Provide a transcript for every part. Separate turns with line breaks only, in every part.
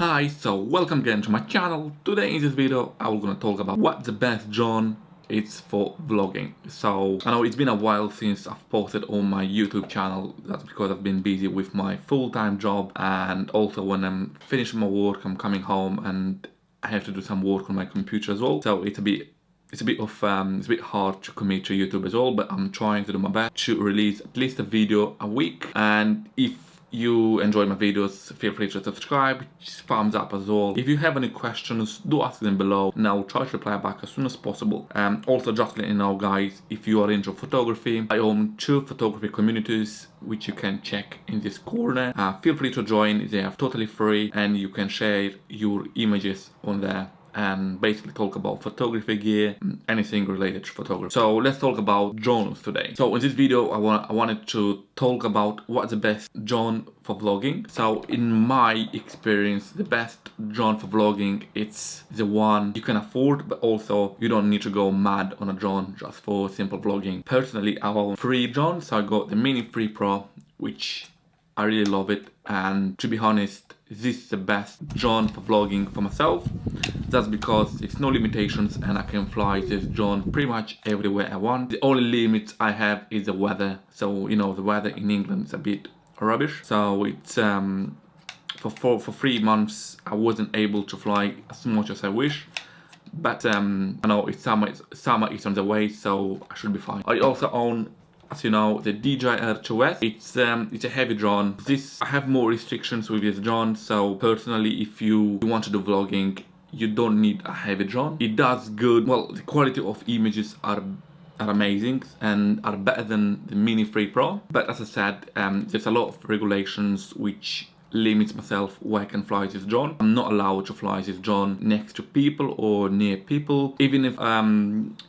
Hi, so welcome again to my channel. Today in this video I'm gonna talk about what the best drone is for vlogging. So I know it's been a while since I've posted on my YouTube channel. That's because I've been busy with my full-time job, and also when I'm finishing my work I'm coming home and I have to do some work on my computer as well. So it's a bit hard to commit to YouTube as well, but I'm trying to do my best to release at least a video a week. And if you enjoy my videos, feel free to subscribe, thumbs up as well. If you have any questions, do ask them below and I'll try to reply back as soon as possible. Also, just letting you know, guys, if you are into photography, I own 2 photography communities which you can check in this corner. Feel free to join, they are totally free and you can share your images on there and basically talk about photography gear, anything related to photography. So let's talk about drones today. So in this video I wanted to talk about what's the best drone for vlogging. So in my experience, the best drone for vlogging, it's the one you can afford, but also you don't need to go mad on a drone just for simple vlogging. Personally, I own 3 drones. So I got the Mini 3 Pro, which I really love it, and to be honest, this is the best drone for vlogging for myself. That's because it's no limitations and I can fly this drone pretty much everywhere I want. The only limits I have is the weather. So you know, the weather in England is a bit rubbish. So it's for 3 months I wasn't able to fly as much as I wish. But I know it's summer is on the way, so I should be fine. I also own, as you know, the DJI Air2S. It's a heavy drone. I have more restrictions with this drone, so personally, if you want to do vlogging, you don't need a heavy drone. It does good. Well, the quality of images are amazing and are better than the Mini 3 Pro. But as I said, there's a lot of regulations which limits myself where I can fly this drone. I'm not allowed to fly this drone next to people or near people. Even if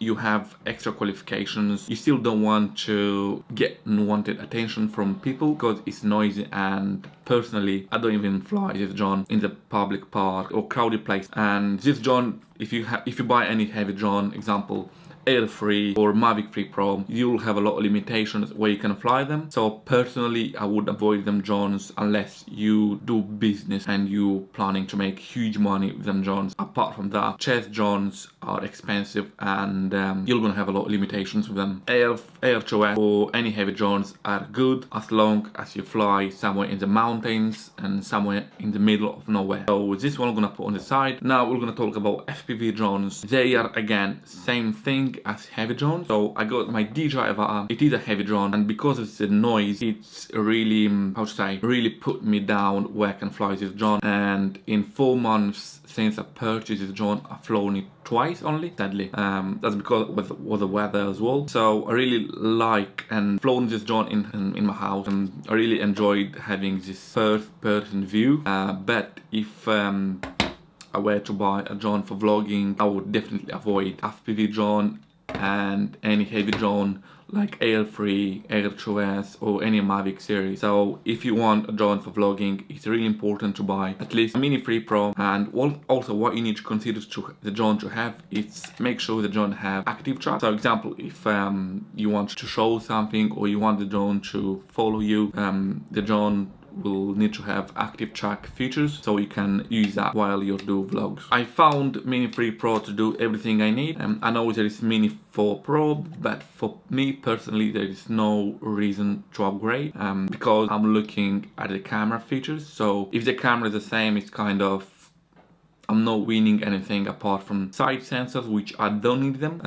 you have extra qualifications, you still don't want to get unwanted attention from people because it's noisy. And personally, I don't even fly this drone in the public park or crowded place. And this drone, if you buy any heavy drone, example Air 3 or Mavic 3 Pro, you'll have a lot of limitations where you can fly them. So personally, I would avoid them drones unless you do business and you're planning to make huge money with them drones. Apart from that, chest drones are expensive and you're gonna have a lot of limitations with them. Air2S or any heavy drones are good as long as you fly somewhere in the mountains and somewhere in the middle of nowhere. So this one I'm gonna put on the side. Now we're gonna talk about FPV drones. They are again same thing as heavy drones. So I got my DJI Avata. It is a heavy drone, and because of the noise, it's really really put me down where I can fly this drone. And in 4 months since I purchased this drone, I've flown it twice only, sadly. That's because of the weather as well. So I really like and flown this drone in my house, and I really enjoyed having this first-person view. But if I were to buy a drone for vlogging, I would definitely avoid FPV drone and any heavy drone like Air 3, Air2S or any Mavic series. So if you want a drone for vlogging, it's really important to buy at least a Mini 3 Pro. And also what you need to consider the drone to have is make sure the drone have active track. So example, if you want to show something or you want the drone to follow you, the drone will need to have active track features so you can use that while you do vlogs. I found Mini 3 Pro to do everything I need. I know there is Mini 4 Pro, but for me personally there is no reason to upgrade because I'm looking at the camera features. So if the camera is the same, it's kind of, I'm not winning anything apart from side sensors, which I don't need them.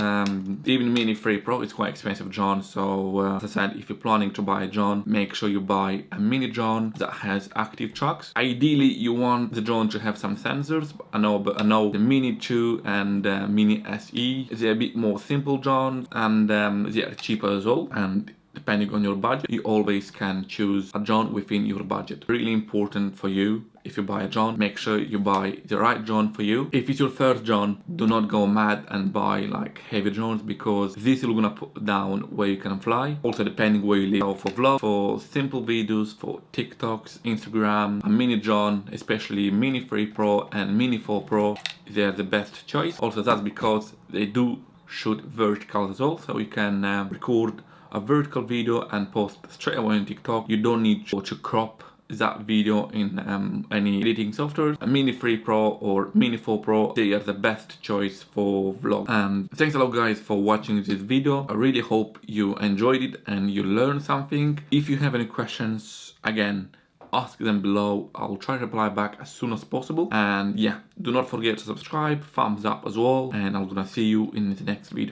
Even Mini 3 Pro is quite expensive drone. So as I said, if you're planning to buy a drone, make sure you buy a mini drone that has active tracks. Ideally, you want the drone to have some sensors. I know the Mini 2 and Mini SE, they're a bit more simple drones, and they are cheaper as well. And depending on your budget, you always can choose a drone within your budget. Really important for you, if you buy a drone, make sure you buy the right drone for you. If it's your first drone, do not go mad and buy like heavy drones, because this is gonna put down where you can fly. Also depending where you live. So for vlogs, for simple videos, for TikToks, Instagram, a mini drone, especially Mini 3 Pro and Mini 4 Pro, they're the best choice. Also that's because they do shoot vertical as well, so you can record a vertical video and post straight away on TikTok. You don't need to crop that video in any editing software. A Mini 3 Pro or Mini 4 Pro, they are the best choice for vlog. And thanks a lot guys for watching this video. I really hope you enjoyed it and you learned something. If you have any questions, again, ask them below. I'll try to reply back as soon as possible. And yeah, do not forget to subscribe, thumbs up as well, and I'm gonna see you in the next video.